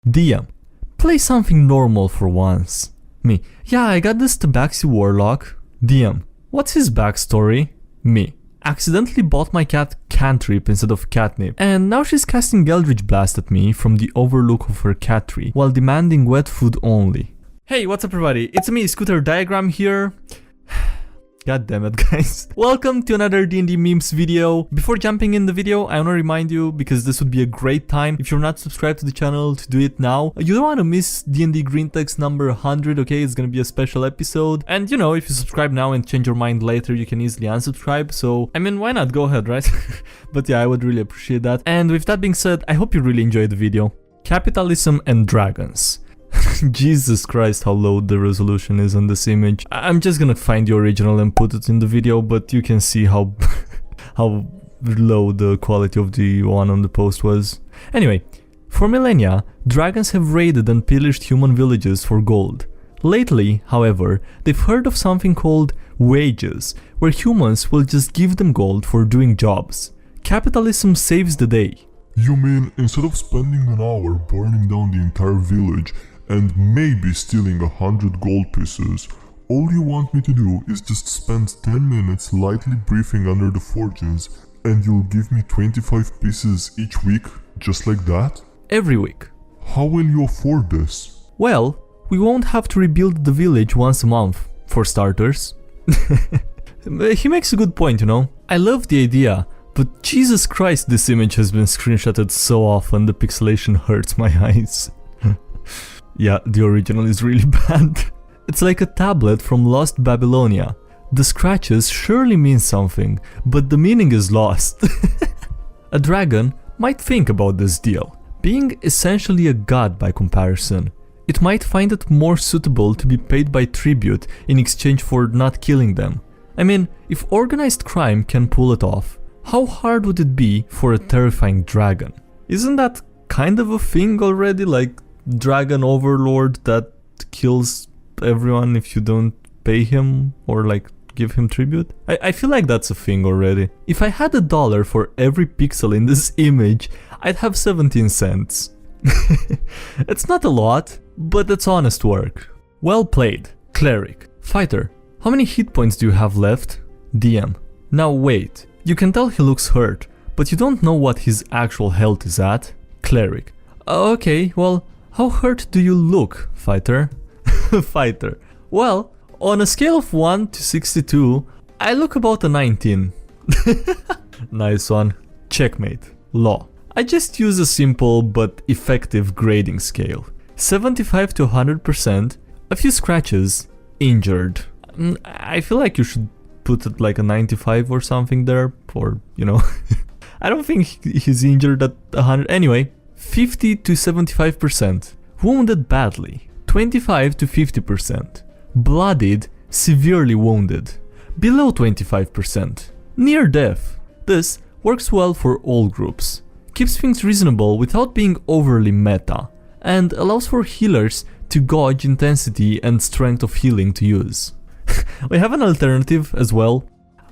DM, play something normal for once. Me, yeah, I got this Tabaxi warlock. DM, what's his backstory? Me, accidentally bought my cat cantrip instead of catnip, and now she's casting Eldritch Blast at me from the overlook of her cat tree, while demanding wet food only. Hey, what's up everybody, it's me, Scooter Diagram here. God damn it, guys. Welcome to another DnDMemes video. Before jumping in the video, I want to remind you, because this would be a great time, if you're not subscribed to the channel, to do it now. You don't want to miss D&D Green Text number 100, okay? It's gonna be a special episode. And you know, if you subscribe now and change your mind later, you can easily unsubscribe. So, I mean, why not? Go ahead, right? But yeah, I would really appreciate that. And with that being said, I hope you really enjoyed the video. Capitalism and dragons. Jesus Christ, how low the resolution is on this image. I'm just gonna find the original and put it in the video, but you can see how how low the quality of the one on the post was. Anyway, for millennia, dragons have raided and pillaged human villages for gold. Lately, however, they've heard of something called wages, where humans will just give them gold for doing jobs. Capitalism saves the day. You mean, instead of spending an hour burning down the entire village and maybe stealing 100 gold pieces, all you want me to do is just spend 10 minutes lightly briefing under the forges and you'll give me 25 pieces each week, just like that? Every week. How will you afford this? Well, we won't have to rebuild the village once a month, for starters. He makes a good point, you know? I love the idea, but Jesus Christ, this image has been screenshotted so often the pixelation hurts my eyes. Yeah, the original is really bad. It's like a tablet from Lost Babylonia. The scratches surely mean something, but the meaning is lost. A dragon might think about this deal. Being essentially a god by comparison, it might find it more suitable to be paid by tribute in exchange for not killing them. I mean, if organized crime can pull it off, how hard would it be for a terrifying dragon? Isn't that kind of a thing already, like dragon overlord that kills everyone if you don't pay him or like give him tribute? I feel like that's a thing already. If I had $1 for every pixel in this image, I'd have 17 cents. It's not a lot, but it's honest work. Well played, cleric. Fighter, how many hit points do you have left? DM, now wait, you can tell he looks hurt, but you don't know what his actual health is at. Cleric, okay, well, how hurt do you look, fighter? Fighter, well, on a scale of 1 to 62, I look about a 19. Nice one. Checkmate. Law. I just use a simple but effective grading scale. 75 to 100%, a few scratches, injured. I feel like you should put it like a 95 or something there, or, you know. I don't think he's injured at 100. Anyway, 50 to 75%, wounded badly. 25 to 50%, bloodied, severely wounded. Below 25%, near death. This works well for all groups. Keeps things reasonable without being overly meta, and allows for healers to gauge intensity and strength of healing to use. We have an alternative as well.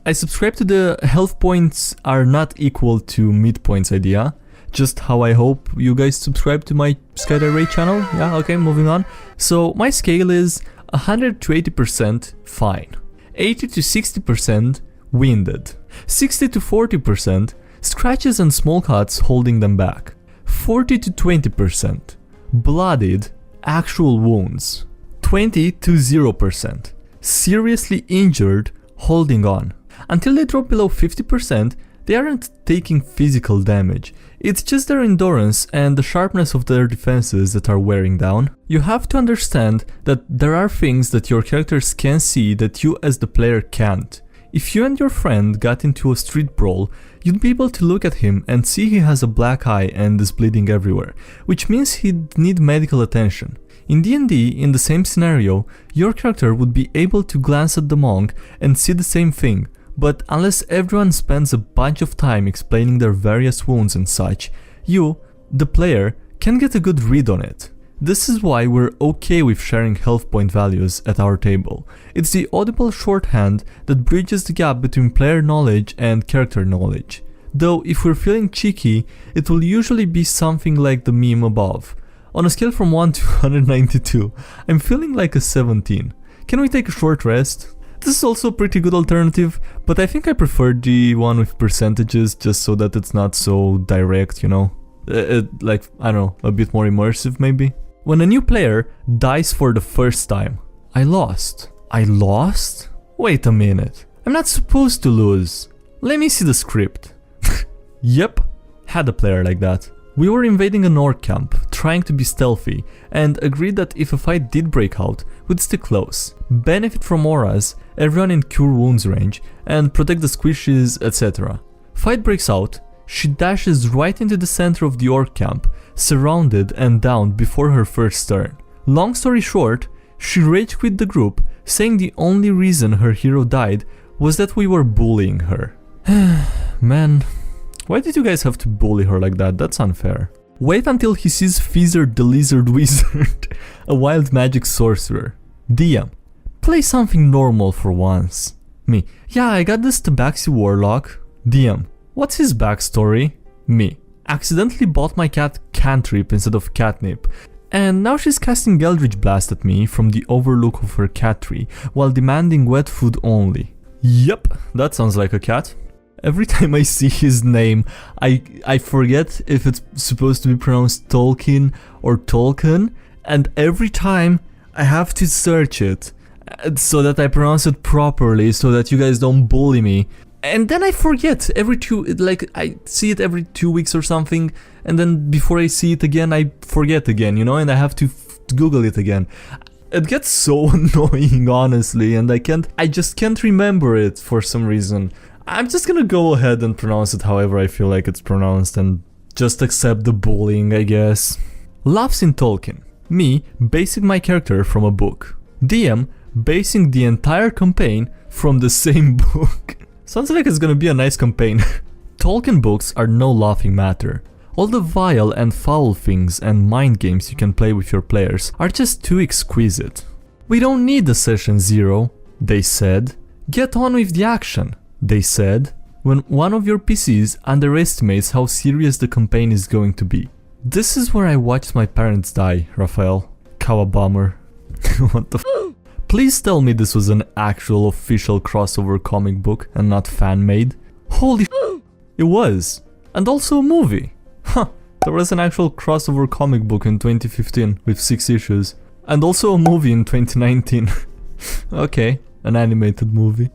I subscribe to the health points are not equal to mid points idea, just how I hope you guys subscribe to my SkyDieRay channel. Yeah, okay, moving on. So my scale is 100 to 80% fine, 80 to 60% winded, 60 to 40% scratches and small cuts holding them back, 40 to 20% bloodied, actual wounds, 20 to 0% seriously injured, holding on. Until they drop below 50%, they aren't taking physical damage. It's just their endurance and the sharpness of their defenses that are wearing down. You have to understand that there are things that your characters can see that you as the player can't. If you and your friend got into a street brawl, you'd be able to look at him and see he has a black eye and is bleeding everywhere, which means he'd need medical attention. In D&D, in the same scenario, your character would be able to glance at the monk and see the same thing, but unless everyone spends a bunch of time explaining their various wounds and such, you, the player, can get a good read on it. This is why we're okay with sharing health point values at our table. It's the audible shorthand that bridges the gap between player knowledge and character knowledge. Though if we're feeling cheeky, it will usually be something like the meme above. On a scale from 1 to 192, I'm feeling like a 17. Can we take a short rest? This is also a pretty good alternative, but I think I prefer the one with percentages just so that it's not so direct, you know? Like, I don't know, a bit more immersive maybe? When a new player dies for the first time, I lost. I lost? Wait a minute. I'm not supposed to lose. Let me see the script. Yep, had a player like that. We were invading an orc camp, trying to be stealthy, and agreed that if a fight did break out, we'd stick close, benefit from auras, everyone in cure wounds range, and protect the squishes, etc. Fight breaks out, she dashes right into the center of the orc camp, surrounded and downed before her first turn. Long story short, she rage quit the group, saying the only reason her hero died was that we were bullying her. Man, why did you guys have to bully her like that? That's unfair. Wait until he sees Fizzard the Lizard Wizard, a wild magic sorcerer. DM, play something normal for once. Me, yeah, I got this Tabaxi warlock. DM, what's his backstory? Me, accidentally bought my cat Cantrip instead of catnip, and now she's casting Eldritch Blast at me from the overlook of her cat tree, while demanding wet food only. Yep, that sounds like a cat. Every time I see his name, I forget if it's supposed to be pronounced Tolkien or Tolkien, and every time I have to search it so that I pronounce it properly so that you guys don't bully me. And then I forget I see it every 2 weeks or something, and then before I see it again, I forget again, you know, and I have to Google it again. It gets so annoying, honestly, and I just can't remember it for some reason. I'm just gonna go ahead and pronounce it however I feel like it's pronounced and just accept the bullying, I guess. Laughs in Tolkien. Me basing my character from a book. DM basing the entire campaign from the same book. Sounds like it's gonna be a nice campaign. Tolkien books are no laughing matter. All the vile and foul things and mind games you can play with your players are just too exquisite. We don't need the session 0, they said. Get on with the action, they said, when one of your PCs underestimates how serious the campaign is going to be. This is where I watched my parents die, Raphael. Kawa bummer. What the f***? Please tell me this was an actual official crossover comic book and not fan-made. Holy f***, it was. And also a movie. Huh, there was an actual crossover comic book in 2015 with 6 issues. And also a movie in 2019. Okay, an animated movie.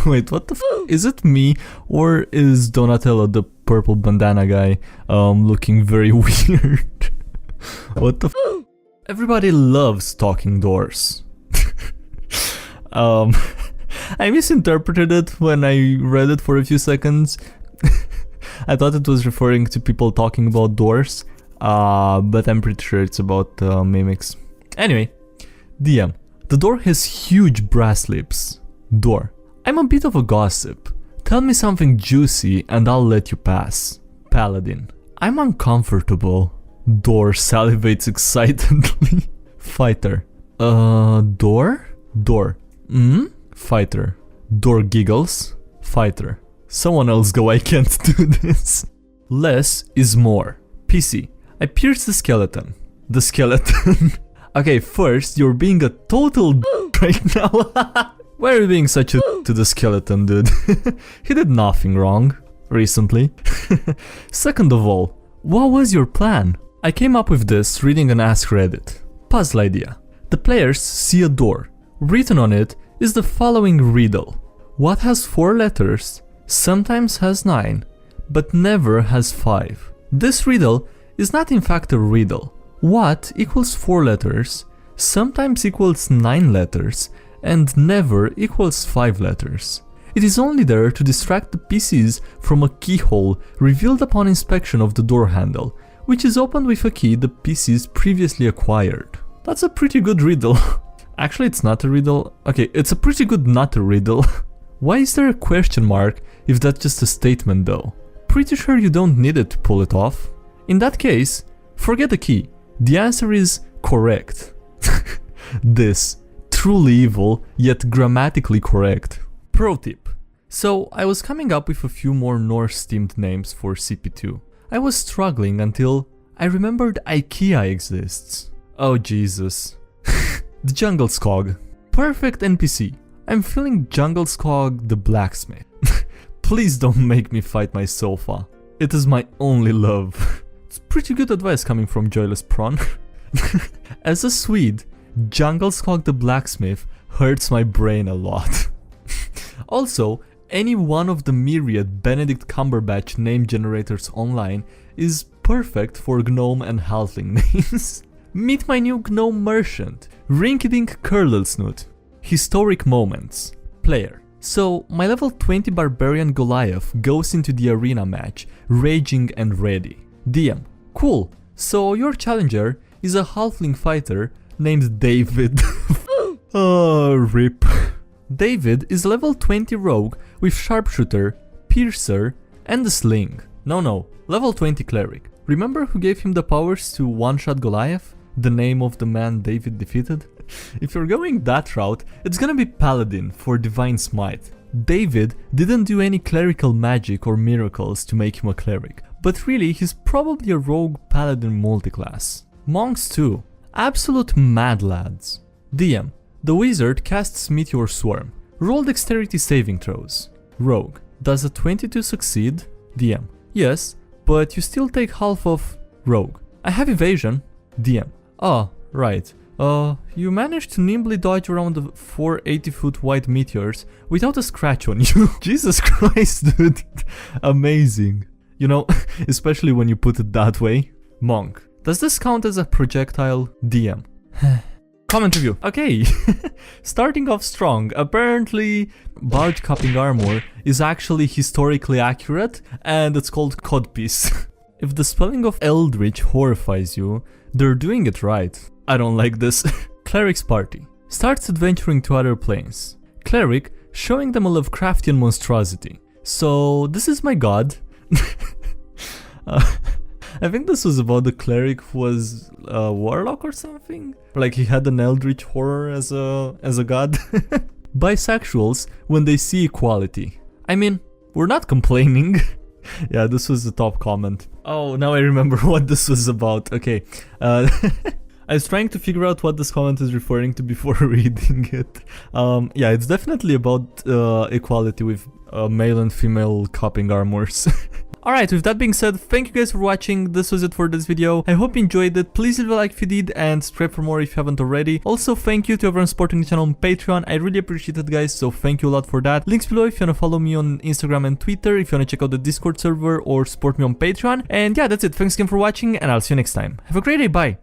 Wait, what the f***? Is it me, or is Donatello the purple bandana guy looking very weird? What the f***? Everybody loves talking doors. I misinterpreted it when I read it for a few seconds. I thought it was referring to people talking about doors, but I'm pretty sure it's about mimics. Anyway, DM. The door has huge brass lips. Door. I'm a bit of a gossip. Tell me something juicy and I'll let you pass. Paladin. I'm uncomfortable. Door salivates excitedly. Fighter. Door? Door. Fighter. Door giggles. Fighter. Someone else go, I can't do this. Less is more. PC. I pierced the skeleton. The skeleton. Okay, first, you're being a total right now. Why are you being such a to the skeleton, dude? He did nothing wrong recently. Second of all, what was your plan? I came up with this reading an Ask Reddit. Puzzle idea. The players see a door. Written on it is the following riddle. What has 4 letters, sometimes has 9, but never has 5? This riddle is not in fact a riddle. What equals 4 letters, sometimes equals 9 letters, and never equals 5 letters. It is only there to distract the PCs from a keyhole revealed upon inspection of the door handle, which is opened with a key the PCs previously acquired. That's a pretty good riddle. Actually, it's not a riddle. Okay, it's a pretty good not a riddle. Why is there a question mark if that's just a statement though? Pretty sure you don't need it to pull it off. In that case, forget the key. The answer is correct. This. Truly evil, yet grammatically correct. Pro tip. So, I was coming up with a few more Norse themed names for CP2. I was struggling until I remembered IKEA exists. Oh Jesus. The Jungle Skog. Perfect NPC. I'm feeling Jungle Skog the blacksmith. Please don't make me fight my sofa. It is my only love. It's pretty good advice coming from Joyless Prawn. As a Swede, Jungle Skog the blacksmith hurts my brain a lot. Also, any one of the myriad Benedict Cumberbatch name generators online is perfect for gnome and halfling names. Meet my new gnome merchant, Rinkydink Curlelsnoot. Historic moments. Player. So, my level 20 barbarian Goliath goes into the arena match, raging and ready. DM. Cool. So, your challenger is a halfling fighter named David. RIP. David is level 20 rogue with sharpshooter, piercer, and a sling. No, level 20 cleric. Remember who gave him the powers to one-shot Goliath? The name of the man David defeated? If you're going that route, it's gonna be Paladin for Divine Smite. David didn't do any clerical magic or miracles to make him a cleric, but really he's probably a rogue Paladin multiclass. Monks too. Absolute mad lads. DM. The wizard casts Meteor Swarm. Roll dexterity saving throws. Rogue. Does a 22 succeed? DM. Yes, but you still take half of rogue. I have evasion. DM. Oh, right. You managed to nimbly dodge around the 4 80-foot wide meteors without a scratch on you. Jesus Christ, dude. Amazing. You know, especially when you put it that way. Monk. Does this count as a projectile? DM. Comment review. Okay. Starting off strong. Apparently, barge cupping armor is actually historically accurate, and it's called codpiece. If the spelling of Eldritch horrifies you, they're doing it right. I don't like this. Cleric's party. Starts adventuring to other planes. Cleric showing them a Lovecraftian monstrosity. So, this is my god. I think this was about the cleric who was a warlock or something. Like he had an eldritch horror as a god. Bisexuals when they see equality. I mean, we're not complaining. Yeah, this was the top comment. Oh, now I remember what this was about. Okay. I was trying to figure out what this comment is referring to before reading it. Yeah, it's definitely about equality with male and female cupping armors. Alright, with that being said, thank you guys for watching. This was it for this video. I hope you enjoyed it. Please leave a like if you did and subscribe for more if you haven't already. Also, thank you to everyone supporting the channel on Patreon. I really appreciate it, guys, so thank you a lot for that. Links below if you want to follow me on Instagram and Twitter, if you want to check out the Discord server or support me on Patreon. And yeah, that's it. Thanks again for watching and I'll see you next time. Have a great day. Bye.